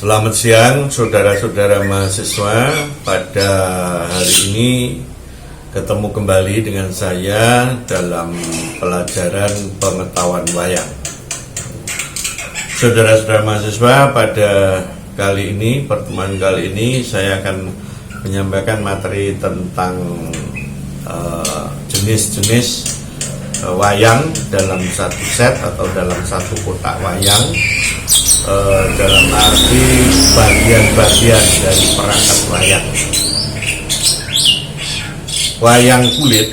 Selamat siang saudara-saudara mahasiswa. Pada hari ini ketemu kembali dengan saya dalam pelajaran pengetahuan wayang. Saudara-saudara mahasiswa, pada pertemuan kali ini saya akan menyampaikan materi tentang jenis-jenis wayang dalam satu set atau dalam satu kotak wayang, dalam arti bagian-bagian dari perangkat wayang. Wayang kulit,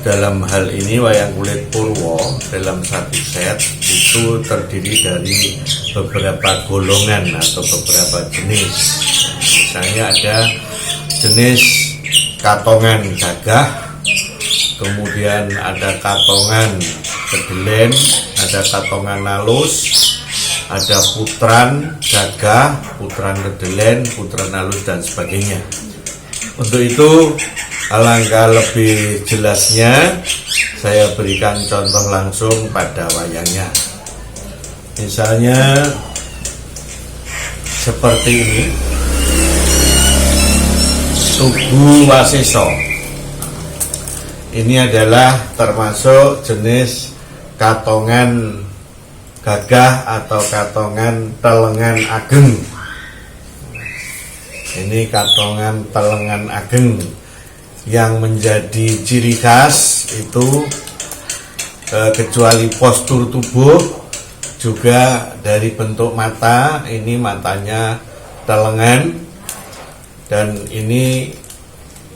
dalam hal ini wayang kulit Purwo dalam satu set itu terdiri dari beberapa golongan atau beberapa jenis. Misalnya ada jenis katongan gagah, kemudian ada katongan kedelen, ada katongan halus, ada putran gagah, putran kedelen, putran halus, dan sebagainya. Untuk itu, alangkah lebih jelasnya saya berikan contoh langsung pada wayangnya. Misalnya seperti ini, Tugu Wasiso. Ini adalah termasuk jenis katongan gagah atau katongan telengan ageng. Ini katongan telengan ageng yang menjadi ciri khas itu kecuali postur tubuh, juga dari bentuk mata. Ini matanya telengan, dan ini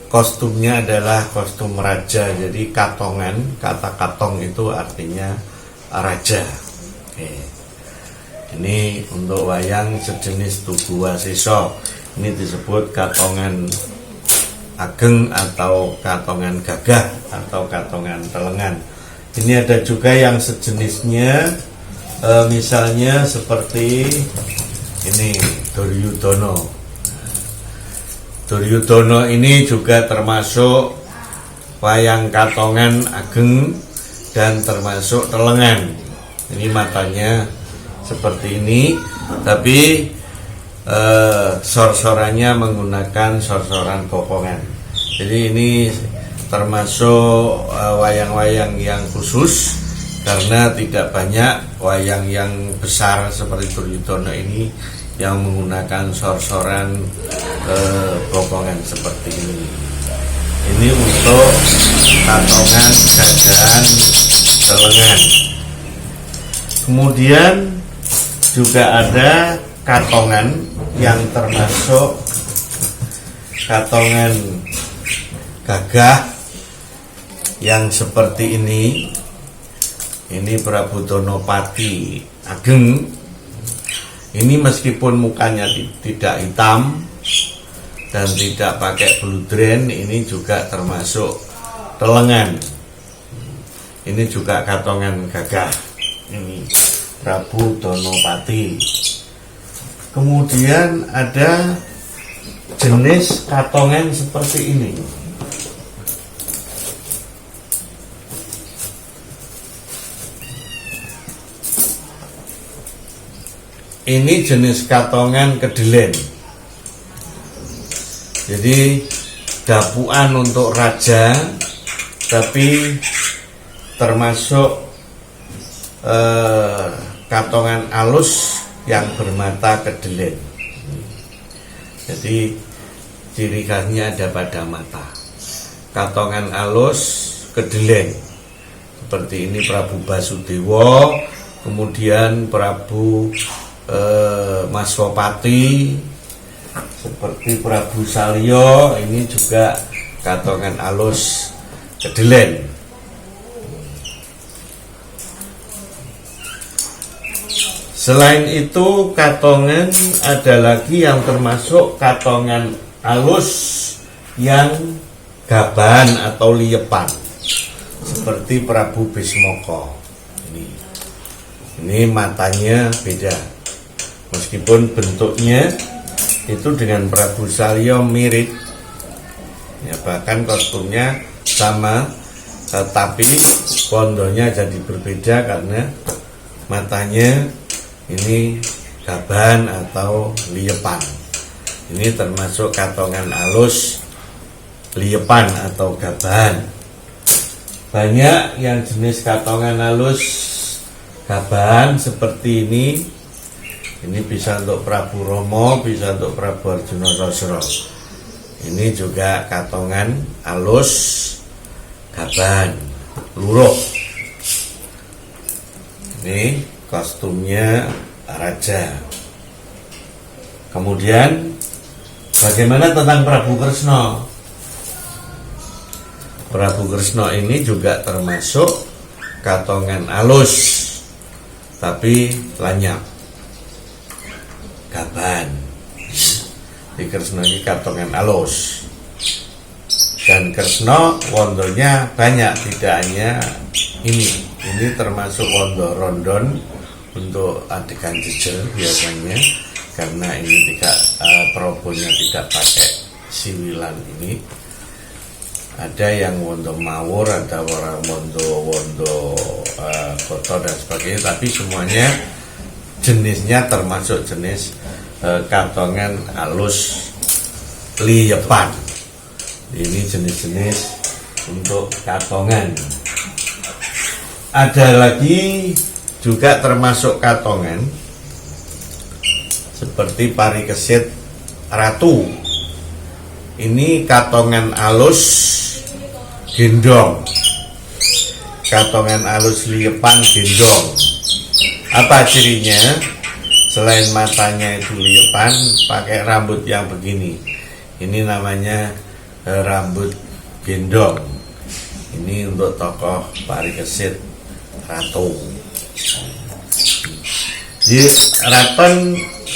kostumnya adalah kostum raja. Jadi katongan, kata katong itu artinya raja. Oke. Ini untuk wayang sejenis Tugu Wasiso. Ini disebut katongan ageng atau katongan gagah atau katongan telengan. Ini ada juga yang sejenisnya, misalnya seperti ini, Duryudono. Duryudono ini juga termasuk wayang katongan ageng dan termasuk telengan. Ini matanya seperti ini, tapi sorsorannya menggunakan sorsoran bokongan. Jadi ini termasuk wayang-wayang yang khusus, karena tidak banyak wayang yang besar seperti Duryudono ini yang menggunakan sorsoran bokongan seperti ini. Ini untuk katongan gagahan telengan. Kemudian juga ada katongan yang termasuk katongan gagah yang seperti ini. Ini Prabu Donopati Ageng. Ini meskipun mukanya tidak hitam dan tidak pakai bludren, ini juga termasuk telengan. Ini juga katongan gagah. Ini Prabu Donopati. Kemudian ada jenis katongan seperti ini. Ini jenis katongan kedelen. Jadi dapuan untuk raja, tapi termasuk katongan alus yang bermata kedelen. Jadi ciri khasnya ada pada mata. Katongan alus kedelen. Seperti ini Prabu Basudewa, kemudian Prabu Maswapati, seperti Prabu Salyo, ini juga katongan alus kedelen. Selain itu, katongan ada lagi yang termasuk katongan alus yang gaban atau liepan, seperti Prabu Bismoko. Ini matanya beda. Meskipun bentuknya itu dengan Prabu Salyo mirip, ya, bahkan kostumnya sama, tetapi pondonya jadi berbeda karena matanya ini gaban atau liepan. Ini termasuk katongan alus liepan atau gaban. Banyak yang jenis katongan halus gaban seperti ini. Ini bisa untuk Prabu Romo, bisa untuk Prabu Arjuna Sosro. Ini juga katongan halus gaban luruh. Ini kostumnya raja. Kemudian bagaimana tentang Prabu Kresna? Prabu Kresna ini juga termasuk katongan alus tapi lanyap gaban. Di Kresna ini katongan alus, dan Kresna wondonya banyak, tidak hanya ini termasuk wondo rondon untuk adegan jejel biasanya, karena ini tidak perobohnya tidak pakai siwilan ini. Ada yang wondo mawur, ada orang wondo kotor dan sebagainya, tapi semuanya jenisnya termasuk jenis katongan alus liepan. Ini jenis-jenis untuk katongan. Ada lagi juga termasuk katongan seperti parikesit ratu. Ini katongan alus gendong, katongan alus liepan gendong. Apa cirinya? Selain matanya itu liepan, pakai rambut yang begini. Ini namanya rambut gendong. Ini untuk tokoh parikesit ratu. Di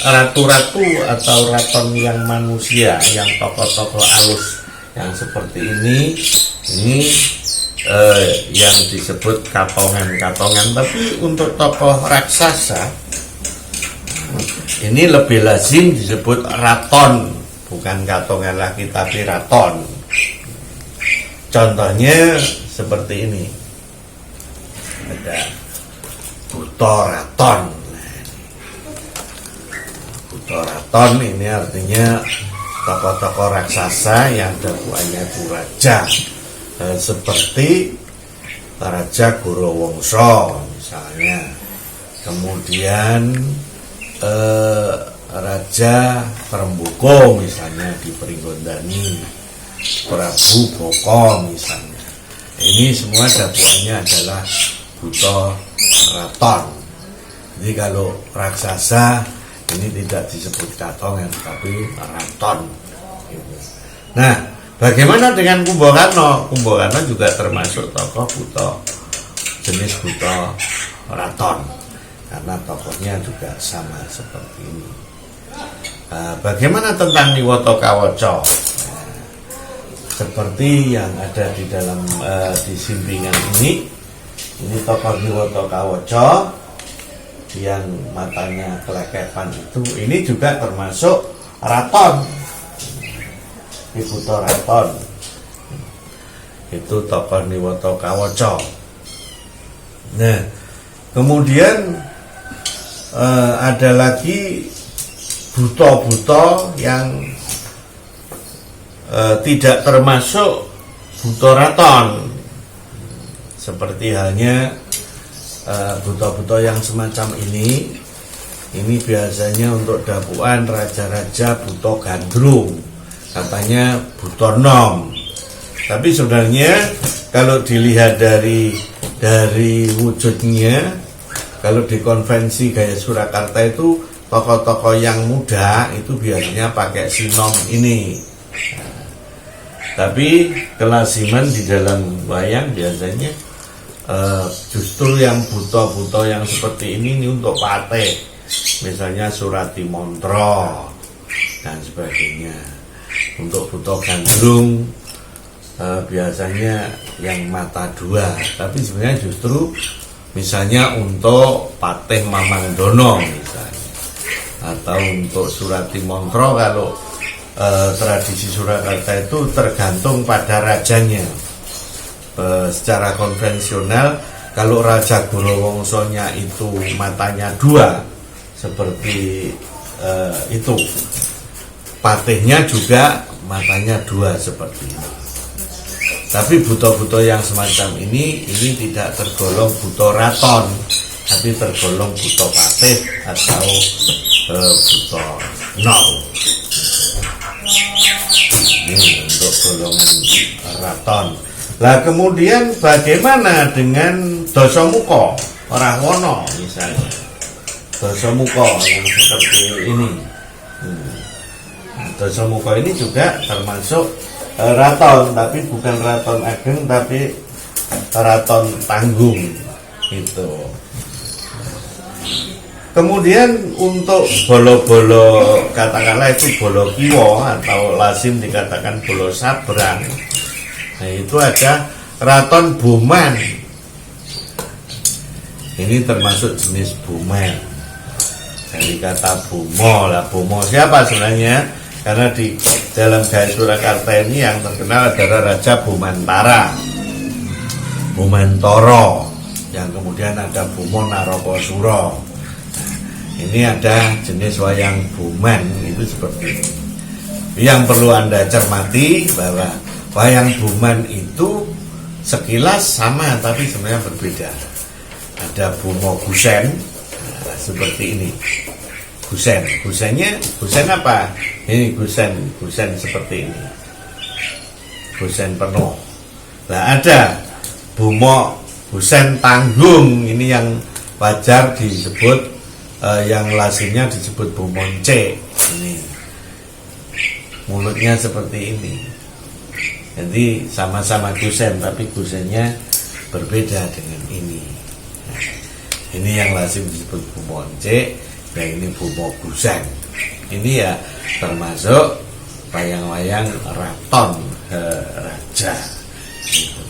ratu-ratu atau raton yang manusia, yang tokoh-tokoh alus yang seperti ini yang disebut katongan-katongan. Tapi untuk tokoh raksasa ini lebih lazim disebut raton, bukan katongan lagi tapi raton. Contohnya seperti ini, ada buto raton. Buto raton ini artinya tokoh-tokoh raksasa yang dakwanya itu raja, seperti Raja Gorowongso misalnya, kemudian Raja Perembuko misalnya di Pringgondani, Prabu Boko misalnya. Ini semua dakwaannya adalah buto raton. Jadi kalau raksasa ini tidak disebut katongan tapi raton. Nah, bagaimana dengan Kumbakarna? Kumbakarna juga termasuk tokoh buto, jenis buto raton, karena tokohnya juga sama seperti ini. Bagaimana tentang Niwata Kawaca? Seperti yang ada di dalam di simpingan ini tokoh Niwata Kawaca yang matanya kelekepan itu, ini juga termasuk raton. Ini buto raton. Itu tokoh Niwata Kawaca. Nah, kemudian ada lagi buto-buto yang tidak termasuk buto raton, seperti halnya buto-buto yang semacam ini biasanya untuk dapuan raja-raja buto gandrung, katanya buto nom. Tapi sebenarnya kalau dilihat dari wujudnya, kalau di konvensi gaya Surakarta itu tokoh-tokoh yang muda itu biasanya pakai sinom ini. Tapi kelaziman di dalam wayang biasanya justru yang buto-buto yang seperti ini untuk patih, misalnya Surati Montro dan sebagainya. Untuk buto gandrung biasanya yang mata dua, tapi sebenarnya justru misalnya untuk patih Mamangdono misalnya, atau untuk Surati Montro kalau tradisi Surakarta itu tergantung pada rajanya. Secara konvensional kalau Raja Gorowongsonya itu matanya dua seperti itu. Patihnya juga matanya 2 seperti ini. Tapi buto-buto yang semacam ini tidak tergolong buto raton, tapi tergolong buto patih atau buto nol. Ini untuk golongan raton. Lah kemudian bagaimana dengan Dasamuka, Rahwana misalnya? Dasamuka yang seperti ini. Dasamuka ini juga termasuk raton, tapi bukan raton ageng, tapi raton tanggung itu. Kemudian untuk bolo-bolo, katakanlah itu bolo kiwo atau lazim dikatakan bolo sabrang. Nah itu ada raton buman. Ini termasuk jenis buman. Dari kata bumo lah, bumo siapa sebenarnya? Karena di dalam Gaya Surakarta ini yang terkenal adalah Raja Bumantara, Bumantara, yang kemudian ada Bumo Narokosuro. Ini ada jenis wayang buman itu seperti ini. Yang perlu Anda cermati bahwa wayang buman itu sekilas sama tapi sebenarnya berbeda. Ada Bumo Gusen, nah, seperti ini. Gusen apa? Ini gusen seperti ini. Gusen penuh. Nah ada Bumo Gusen tanggung, ini yang wajar disebut, yang lazimnya disebut bumonce. Ini mulutnya seperti ini. Jadi sama-sama gusen, tapi gusennya berbeda dengan ini. Nah, ini yang lazim disebut bumonce, dan ini bumo gusen. Ini ya termasuk wayang-wayang raton raja. Gitu.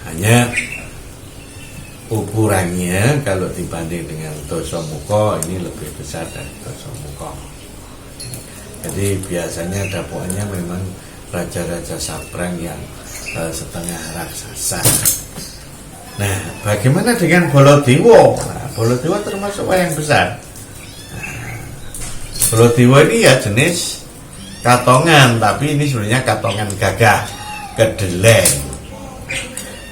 Hanya ukurannya kalau dibanding dengan Dasamuka ini lebih besar dari Dasamuka. Jadi biasanya dapuannya memang raja-raja sabrang yang setengah raksasa. Nah, bagaimana dengan Baladewa? Nah, Baladewa termasuk wayang besar. Nah, Baladewa ini ya jenis katongan, tapi ini sebenarnya katongan gagah kedeleng.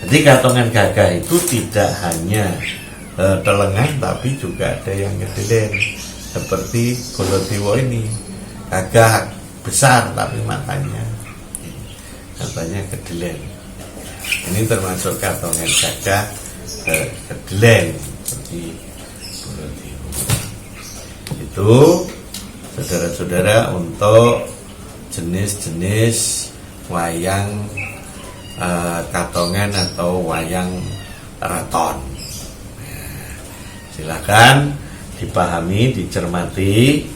Jadi katongan gagah itu tidak hanya telengan, tapi juga ada yang kedeleng. Seperti Baladewa ini, gagah besar tapi matanya kedeleng. Ini termasuk katongan gagah kedeleng seperti Baladewa. Itu saudara-saudara untuk jenis-jenis wayang katongan atau wayang raton. Silakan dipahami, dicermati.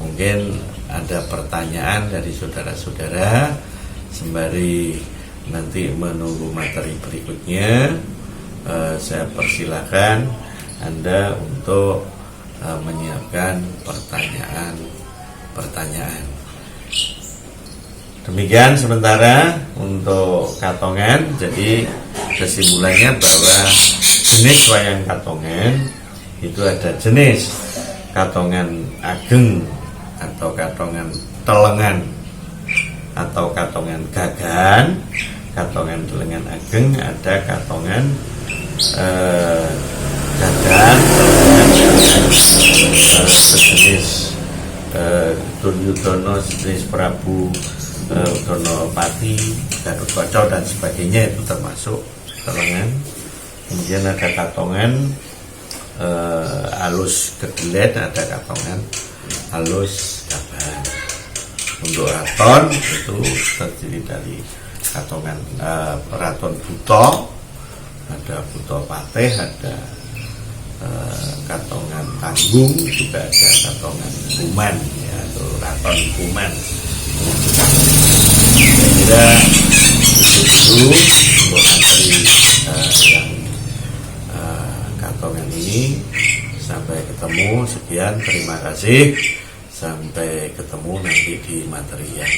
Mungkin ada pertanyaan dari saudara-saudara sembari nanti menunggu materi berikutnya. Saya persilakan Anda untuk menyiapkan pertanyaan. Demikian sementara untuk katongan. Jadi kesimpulannya bahwa jenis wayang katongan itu ada jenis katongan ageng atau katongan telengan atau katongan gagahan. Katongan telengan ageng, ada katongan gagahan sejenis Duryudana, sejenis Prabu Donopati, Gatotkaca dan sebagainya, itu termasuk telengan. Kemudian ada katongan alus kedeleng, ada katongan alus gabahan. Untuk raton itu terdiri dari katongan raton buto, ada buto patih, ada katongan tanggung, juga ada katongan buman ya, atau raton buman. Saya kira itu untuk materi yang katongan ini. Sampai ketemu, sekian, terima kasih. Sampai ketemu nanti di materi yang